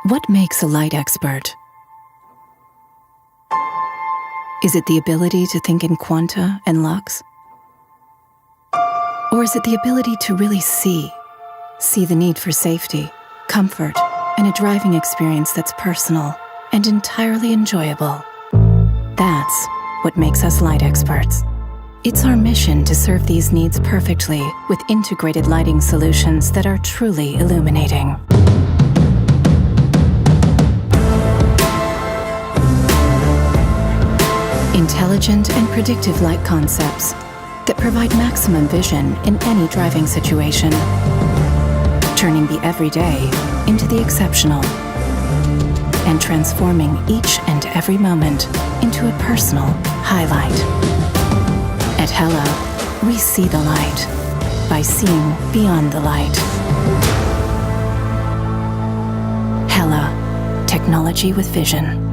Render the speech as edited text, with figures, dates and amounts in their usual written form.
What makes a light expert? Is it the ability to think in quanta and lux? Or is it the ability to really see the need for safety, comfort, and a driving experience that's personal and entirely enjoyable? That's what makes us light experts. It's our mission to serve these needs perfectly with integrated lighting solutions that are truly illuminating. Intelligent and predictive light concepts that provide maximum vision in any driving situation, turning the everyday into the exceptional and transforming each and every moment into a personal highlight. At Hella, we see the light by seeing beyond the light. Hella, technology with vision.